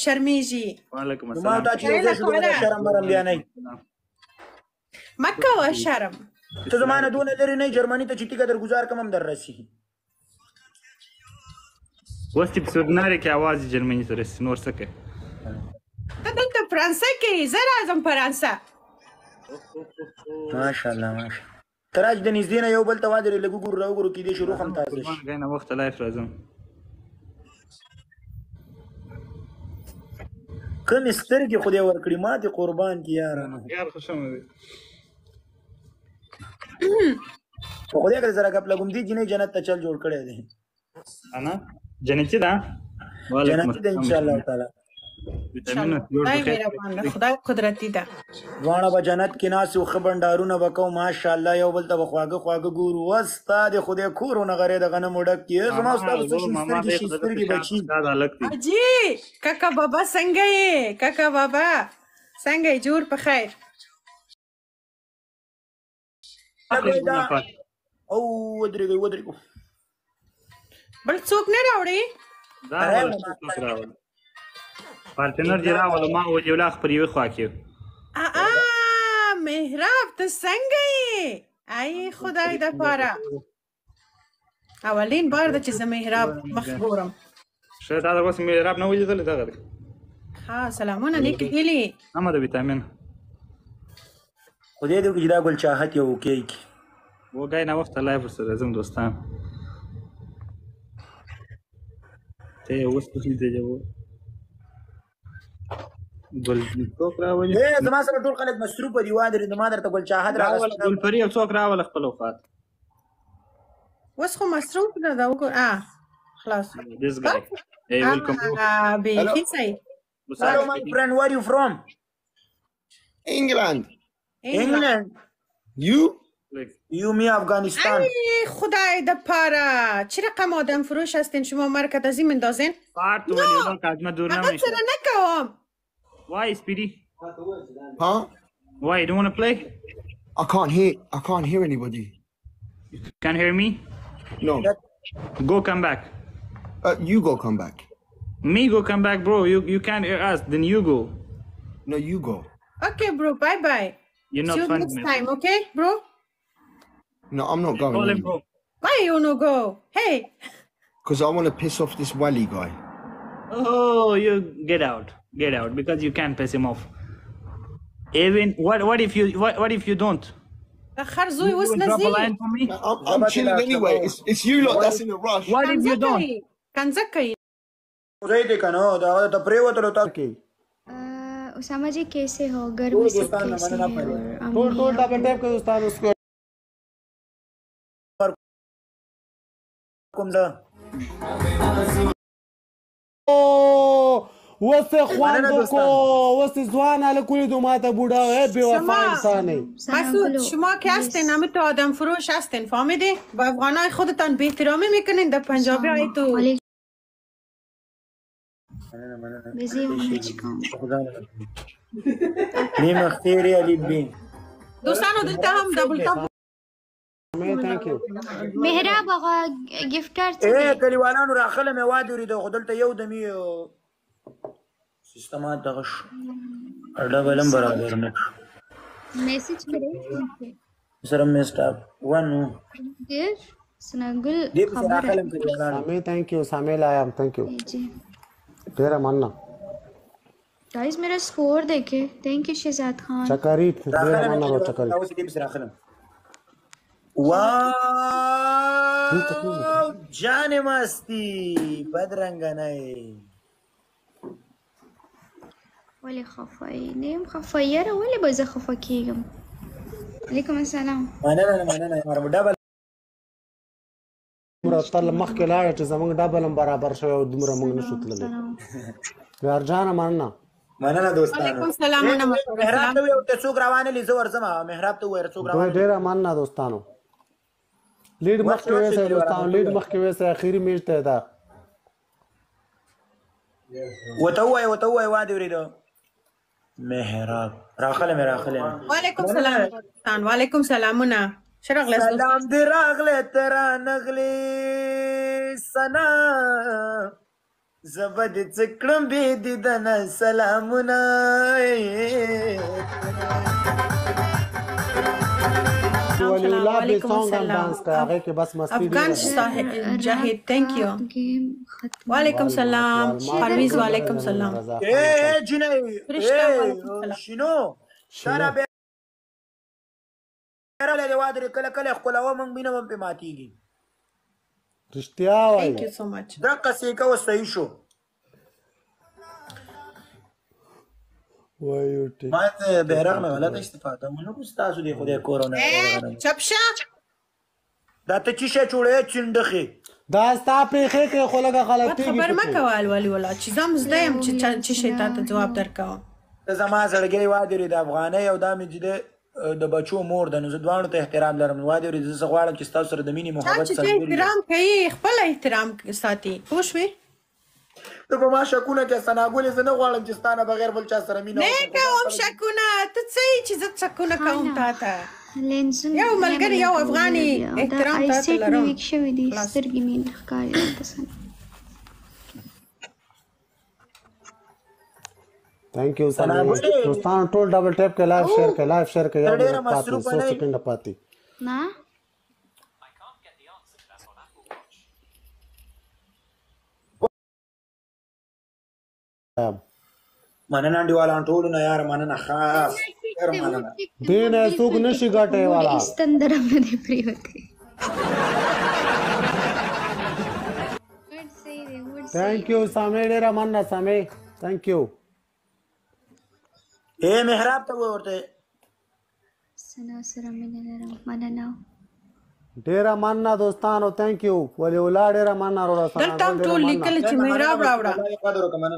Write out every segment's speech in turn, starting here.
شرمېږي. وعلیکم ما السلام. ته چې یو ځای شو دغه شرم برم بیا نه مه کوه شرم. ته زما نه دونه لرې نه جرمني ته چې ټیکه در ګزار کړم هم در رسېږي. اوس چې په سودنارې کې اواز جرمني ته رسي نور څه کوې؟ ته دلته فرانسه کې زه راځم فرانسه. ماشاءالله ماشاءالله. ته راځه د نږدې نه یو بل ته ودرې لږ وګورو راوګورو کیدای شي روح هم تازه شي. قربان ګای نه وخته لایف راځم. کومې سترګې خدای ورکړي ما دې قربان کي یاره. یار خوشم دی. خو خدای که زره ګپ لګوم دې جنې جنت ته چل جوړ کړی دی. انا جنتي ده؟ جنتي ده ان شاء الله تعالی. خدای مهربان خدای قدرتي ده. دواړه به جنت کې ناست یو ښه بنډارونه به کوو ماشاءالله یو بل ته به خواږه خواږه ګورو. اوس ستا د خدای کور ونه غرې د غنمو ډک کړي. زما ستا به څه شي سترګې شي سترګې بچي. حاجي کاکا بابا څنګه یې؟ کاکا بابا څنګه یې؟ جوړ په خیر. او ودرېږئ ودرېږو. بل څوک نه راوړي؟ پارتنر دې راوله ما وجه ولاخ پر یوې خوا کې. مهراب ته څنګه یې؟ ای خدای دپاره اولین بار ده چې زه مهراب مخ ګورم. ښه تا د اوس مهراب نه ولیدلی دغه دی. ها سلامونه نیکې هیلې. همه د ویټامین. خدای دې وکړي چې دا ګل چاحت یو اوکې کړي. وګای نه وخته لایف ورسره ځم دوستان. ته یې اوس پسې دی جواب ګل څوک راولي؟ زما سره ټول خلک مصروفه دي وادرې ما درته ګل چاحت راوله ګلپري یو څوک راوله خپل وفات. اوس خو مصروف نه ده وګوره خلاص. This guy. Hey, welcome. بیخي صحیح. Hello my friend, where are you from? England. England. You me افغانستان. ای خدای دپاره چه رقم آدم فروش هستین شما مرکز ازی مندازین؟ پارت ولی اون کدمه دور نمیشه. اقل سره نکوام. Why Speedy? Huh? Why you don't want to play? I can't hear anybody. You can't hear me? No. Go come back. You go come back. Me go come back, bro. You can't hear us. Then you go. No, you go. Okay, bro. Bye bye. You're not fun. See you next time, okay, bro? No, I'm not going. Call him, bro. Why you wanna go? Hey. Because I want to piss off this Wally guy. Oh, you get out. Get out because you can't piss him off. Even what if you don't? خرزوي وسط line for me? I'm chilling anyway. It's you lot that's in a rush. What if you don't? كان زكي. زيدي كانوا ده بريوت لو تاكي. उसामा जी कैसे हो? घर में सब कैसे हैं? Toll double tap कर दोस्तान उसको کوم ده وسه خواندو کو وسه ځوان الکولی دو ماته بوډا به وفا انسانه. مسعود شما که هستین همه تو آدم فروش هستین فهمیدی؟ با افغانای خودتان بی احترامی میکنین در پنجابی های تو. بزی هم چیکام نیم اختیاری علی بین دوستانو دلته هم دبل تاپ. Thank you. مهراب آقا گفتار ای کلیوالانو راخله مې وادورېده خو دلته یو دمې سیستمات دغه شو ډبل هم برابر نه میسج کړی سره مې سټاپ ون ډیر سنګل دې په راخله مې کلیوالانو سامي thank you سامي لایم thank you जी तेरा मानना गाइस मेरा स्कोर देखे थैंक यू शहजाद खान चकरी तेरा मानना वो चकरी اوس دې په راخله واو جان مستی بدرنګ نه ولی خفای نیم خفایه را ولی بازه خفا کیگم علیکم السلام مننه ډبل مرتل مخ کې لاړ چې زمونږ ډبل هم برابر شوی او دومره موږ نشو تللی یارجانه مننه دوستانو علیکم سلام مهراب ته یو څوک روانه لیزه ورځم مهراب ته ویر څوک روانه ډیره مننه دوستانو لیډ مخ کې وسه دوستانو لیډ مخ کې وسه اخیری میچ ته دا وته وای وادي وريدو مهراب راخله وعلیکم سلام دوستان وعلیکم سلامونه شرغله سلام دی راغله ترا نغلی سنا زه به دې څه کړم بې دیدنه سلامونه ولی الله به سونګ هم ډانس کوي هغه کې بس مستی افغان صاحب جاهد ثانک یو گیم ختم وعلیکم سلام پرویز وعلیکم سلام جنۍ شینو سره بیرله دې وادرې کله کله ښکلوه موږ مینه هم پې ماتېږي رښتیا وایي Thank you so much. دقسې یې کوه صحیح شو وایو ټیک ما ته بیرغ نه غلطه استفاده مونږ کوو ستاسو دی خدای کورونه چپ شه دا ته چې شی جوړوې چنډخې دا ستا پرېښې کې خو لږه غلطېږي خبر مه کوه الولي ولا چې زه هم زده یم چې شی تا ته ځواب درکوم ته زما زړګی وادرې د افغانۍ او دا مې چې د بچو مور ده نو زه دواړو ته احترام لرم وادرې زه څه غواړم چې ستاسو سره د مینې محبت چې احترام کوي خپل احترام ساتي پوه شوې ته په ما شکونه کې ثناګلې زه نه غواړم چې ستا نه بغیر بل چا سره مینه نه کوم شکونه ته څه چې زه شکونه کوم تا ته لینزونه یو ملګری یو افغاني احترام ته لرم ویک شوی دي سترګې مې ښکاري راته سم thank you दोस्तان ټول ډبل ټیپ کې لایو شیر کې یو پاتې 100 سکند پاتې نه مننه انډیوالان ټولو نه یار مننه خاص ډېر مننه دین څوک نشي ګټه والا استندر مې دې پریوته thank you سامي ډېر مننه سامي thank you اے محراب ته ورته سنا سره مې نه مننه ډېر مننه دوستانو thank you ولي ولا ډېر مننه وروړه دلته ټول لیکل چې محراب راوړه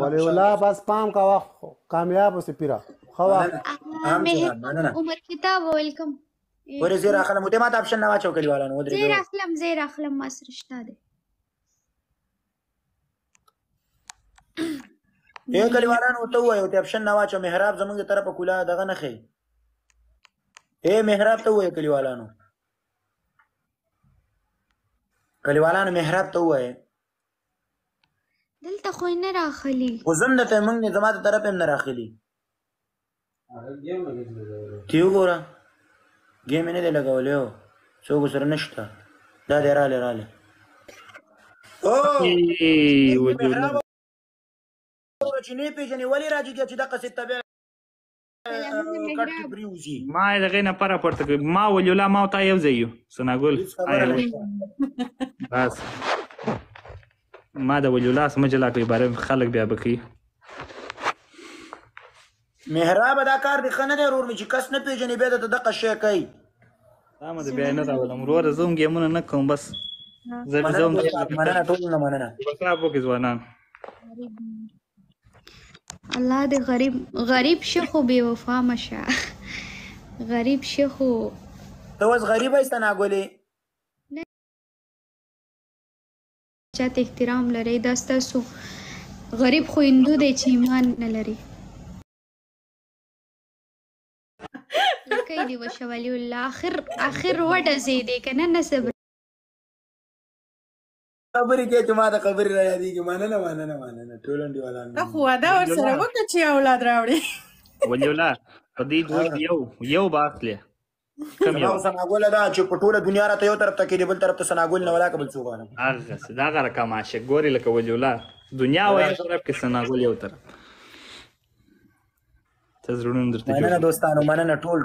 ولي ولا بس پام کا وخت کامیاب اوسې پیرا خوا عمر کتاب ویلکم ورې زیر اخلم ته ماته اپشن نه واچو کلیوالانو ودرې زیر اخلم ما سره شته ده اے کلیوالانو ته وایو ته اپشن نه واچو محراب زمونږ طرفه کولا دغه نه خي اے محراب ته وایو کلیوالانو محراب ته وایي دلته خو نه راخلی خو زم دته موږ نه زما ته طرف هم نه راخلی تیو ګوره ګیم نه دی لګولې او څوک سره نشته دا دی راله او چې نه پیژنې ولې راځي چې دغه څه تبع کټ پریوزي ما دغه نه پر پورته ما ولولا ما تا یو ځایو سناګل بس ما د ولولا سمجلا کوي بار خلک بیا بکی محراب دا کار دی خنه دی ورور می چې کس نه پیژنې به د دغه شی کوي ما د بیا نه راولم ورور زوم ګیمونه نه کوم بس زه زوم مننه ټول نه مننه بسابو کې ځوانان الله دې غریب شخو بے وفا مشه غریب شخو ته اوس غریب ایسته ناګولې چاته احترام لري دا ستاسو غریب خو هندو دی چې ایمان نه لري لکه دی وشوالي الله اخر وډه زیدې کنه نسب خبرې کې چې ما ته خبرې را یادېږي مننه ټول انډیوالان خو واده ورسره وکړه چې اولاد راوړي ولولا په دې دوه یو باخلې کم یو سناګول دا چې په ټوله دنیا راته یو طرف ته کې بل طرف ته سناګول نه ولا کبل څوک غواړم هغه دا غره کماشه ګوري لکه ولولا دنیا وای طرف کې سناګول یو طرف ته زړونو درته مننه دوستانو مننه ټول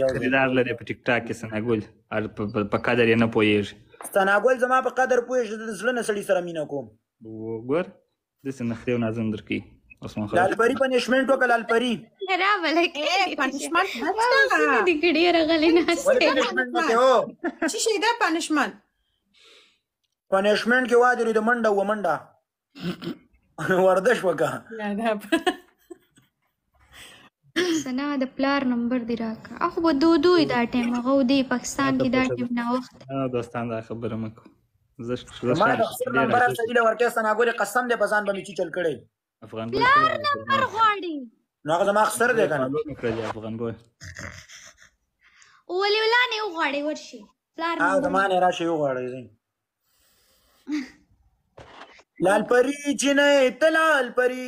یو خریدار لري په ټیک ټاک کې سناګول په قدر یې نه پوهیږي سناګول زما په قدر پوهیږي د زړه نه سړي سره مینه کوم وګور داسې نخرې او نازم درکوي عثمان خان لالپري پنشمنټ وکړه لالپري راوله کې پنشمنت دې ګډي راغلی نه چې شي دا پنشمنت کې وادري د منډه ورزش وکړه سنا د پلار نمبر دی راکا اخو به دوی دا ټیم هغه دی پاکستان کې دا ټیم نه وخت دوستان دا خبره مکو ما د نمبر سړي ورکه سناګول قسم دې بزان به میچ چل کړي افغان پلار نمبر غواړي نو هغه زما اخسر دی کنه افغان بوي ولي ولانه غواړي ورشي پلار زمانه راشي وغواړي لال پری جنې ته لال پری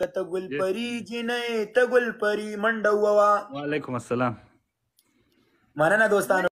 کته ګل پری جنې ته ګل پری منډه ووا. وعلیکم السلام. مننه دوستانو.